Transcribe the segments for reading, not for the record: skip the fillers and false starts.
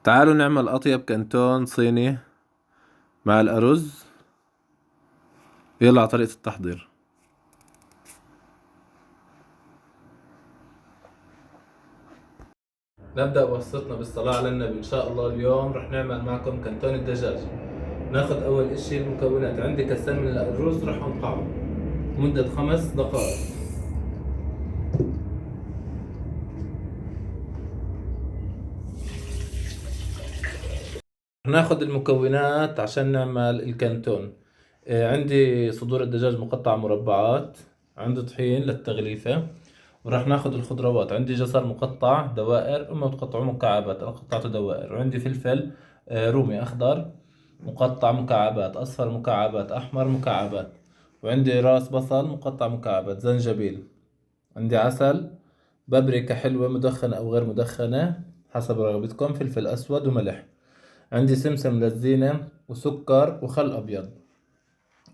تعالوا نعمل أطيب كنتون صيني مع الأرز. يلا على طريقة التحضير. نبدأ بوصفتنا بالصلاة على النبي. إن شاء الله اليوم رح نعمل معكم كنتون الدجاج. ناخذ أول إشي المكونات. عندي كاسين من الأرز رح أنقعه مدة 5 دقائق. ناخذ المكونات عشان نعمل الكنتون. عندي صدور الدجاج مقطع مربعات، عندي طحين للتغليفة، وراح ناخذ الخضروات. عندي جزر مقطع دوائر، اما تقطعوه مكعبات، انا قطعته دوائر. وعندي فلفل رومي اخضر مقطع مكعبات، اصفر مكعبات، احمر مكعبات. وعندي راس بصل مقطع مكعبات، زنجبيل. عندي عسل، بابريكا حلوة مدخنة او غير مدخنة حسب رغبتكم، فلفل اسود وملح. عندي سمسم للزينة وسكر وخل أبيض.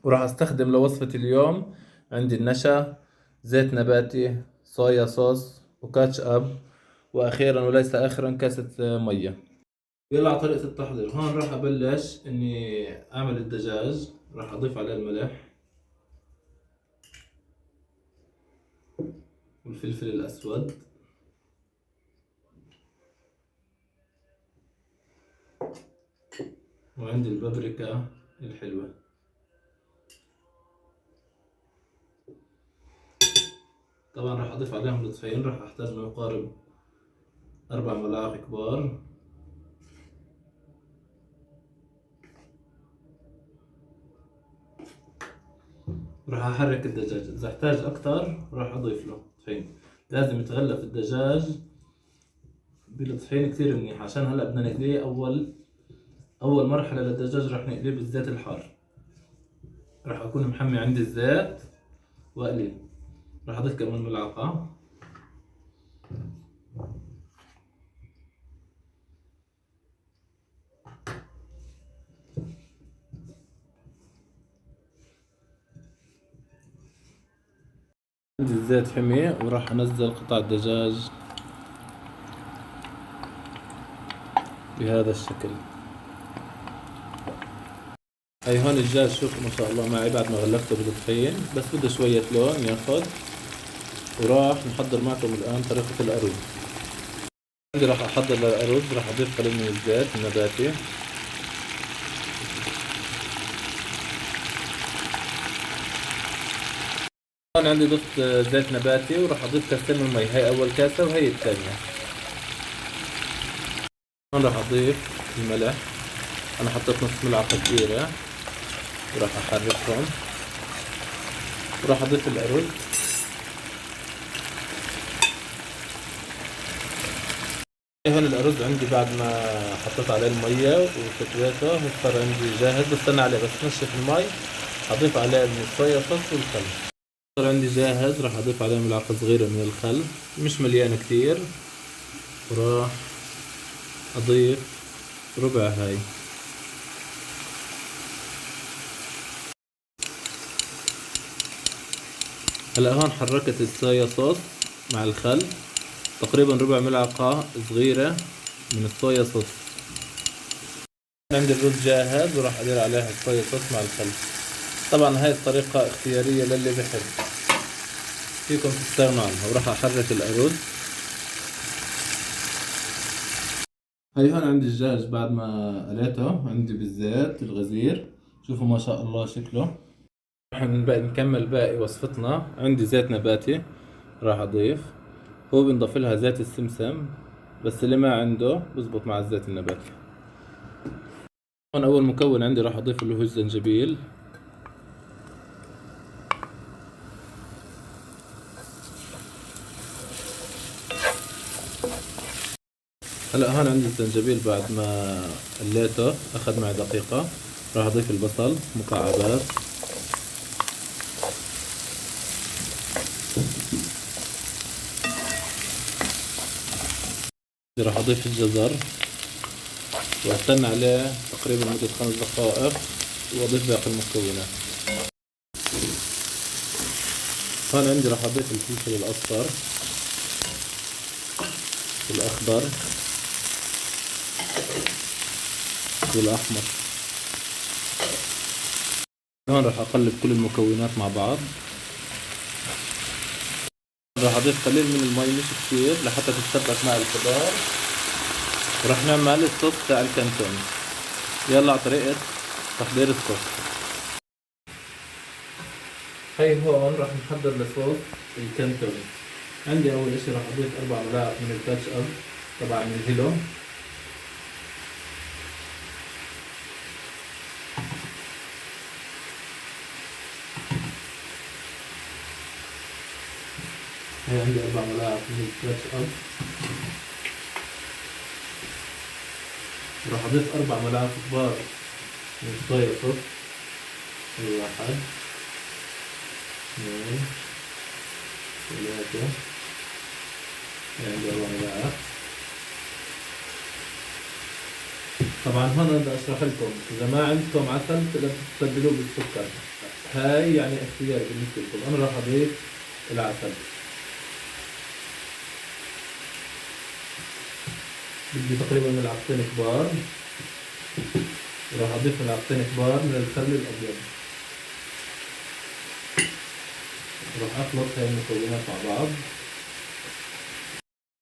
وراح أستخدم لوصفة اليوم عندي النشا، زيت نباتي، صويا صوص، وكاتش أب، وأخيرا وليس آخرا كاسة مية. يلا على طريقة التحضير. هون راح أبلش إني أعمل الدجاج. راح أضيف عليه الملح والفلفل الأسود وعندي البابريكا الحلوة. طبعا راح أضيف عليهم الطحين، راح أحتاج ما يقارب 4 ملاعق كبار. راح أحرك الدجاج، إذا احتاج أكتر راح أضيف له طحين. لازم يتغلف الدجاج بالطحين كثير منيح، عشان هلا بدنا نقليه. أول مرحلة للدجاج راح نقليه بالزيت الحار. راح أكون محمي عندي الزيت وأقليه. راح أضيف كمان ملعقة. عندي الزيت حمي، وراح أنزل قطع الدجاج بهذا الشكل. هاي هون الدجاج شوفوا ما شاء الله معي بعد ما غلفته بالطحين، بس بده شوية لون ياخد. وراح نحضر معكم الآن طريقة الأرز. عندي راح أحضر للأرز، راح أضيف قليل من الزيت النباتي. هون عندي ضفت زيت نباتي، وراح أضيف كاستين من المي. هاي أول كاسة وهي الثانية. هون راح أضيف الملح، أنا حطيت نص ملعقة كبيرة، وراح أحركهم. وراح أضيف الأرز. هون الأرز عندي بعد ما حطيت عليه المية وسويته صار عندي جاهز. بستنى عليه بس نشف المي، أضيف عليه من الصويا صوص والخل. صار عندي جاهز. راح أضيف عليه ملعقة صغيرة من الخل، مش مليانة كتير. وراح أضيف ربع هاي. هلا هون حركت الصويا صوص مع الخل، تقريبا ربع ملعقة صغيرة من الصويا صوص. عندي الرز جاهز، وراح أدير عليها الصويا صوص مع الخل. طبعا هاي الطريقة اختيارية للي بحب، فيكم تستغنوا عنها. وراح أحرك الأرز. هاي هون عندي الدجاج بعد ما قليته عندي بالزيت الغزير. شوفوا ما شاء الله شكله. راح نكمل باقي وصفتنا. عندي زيت نباتي راح أضيف، هو بنضاف لها زيت السمسم، بس اللي ما عنده بزبط مع الزيت النباتي. هون أول مكون عندي راح أضيف اللي هو الزنجبيل. هلا هون عندي الزنجبيل بعد ما قليته أخذ معي دقيقة. راح أضيف البصل مكعبات. راح أضيف الجزر وأستنى عليه تقريبا مدة 5 دقائق، وأضيف باقي المكونات. هون عندي راح أضيف الفلفل الأصفر والأخضر والأحمر. هون راح أقلب كل المكونات مع بعض. راح أضيف قليل من المي مش كثير لحتى تتسبك مع الخضار، وراح نعمل الصوص تاع الكانتون. يلا على طريقة تحضير الصوص. هي هون راح نحضر لصوص الكانتون. عندي أول إشي راح أضيف 4 ملاعق من الكاتش أب تبع الهيلو. هي عندي 4 ملاعق من الكاتش أب. راح أضيف 4 ملاعق كبار من صويا صوص. هي 1 2 3. عندي 4 ملاعق. طبعا هون بدي اشرح لكم، اذا ما عندكم عسل تقدروا تستبدلوه بالسكر، هاي يعني اختيار بالنسبه لكم. انا راح اضيف العسل. بدي تقريبا ملعقتين كبار، وراح اضيف ملعقتين كبار من الخل الابيض. راح اخلط هاي المكونات مع بعض.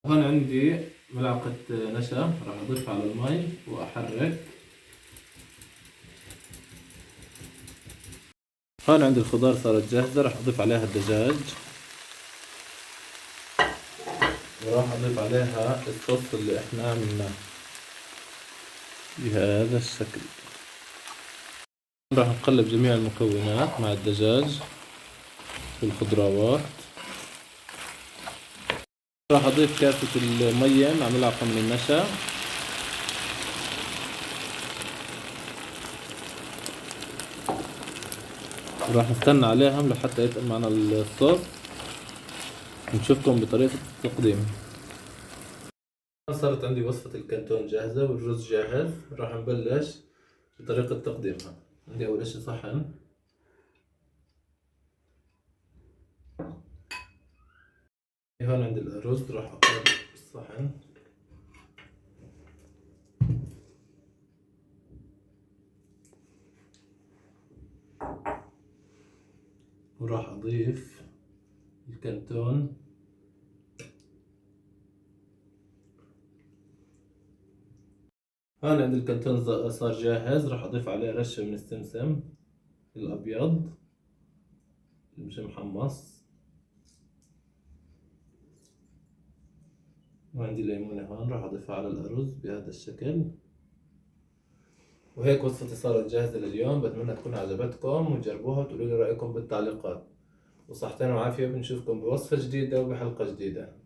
هون عندي ملعقة نشا راح اضيفها على المي واحرك. هون عندي الخضار صارت جاهزة، راح اضيف عليها الدجاج، وراح اضيف عليها الصوص اللي احنا عملناه بهذا الشكل. راح نقلب جميع المكونات مع الدجاج والخضروات. راح اضيف كاسة المية مع ملعقة من النشا. وراح نستنى عليهم لحتى يتقل معنا الصوص، ونشوفكم بطريقة التقديم. صارت عندي وصفة الكانتون جاهزة والرز جاهز. راح نبلش بطريقة تقديمها. عندي أول إشي صحن. هون عندي الرز راح أحطه بالصحن. وراح أضيف الكانتون. هون عندي الكانتون صار جاهز. راح أضيف عليه رشة من السمسم الأبيض اللي مش محمص. وعندي ليمونة هون راح أضيفها على الأرز بهذا الشكل. وهيك وصفتي صارت جاهزة لليوم. بتمنى تكون عجبتكم وتجربوها وتقولوا لي رأيكم بالتعليقات. وصحتين وعافية. بنشوفكم بوصفة جديدة وبحلقة جديدة.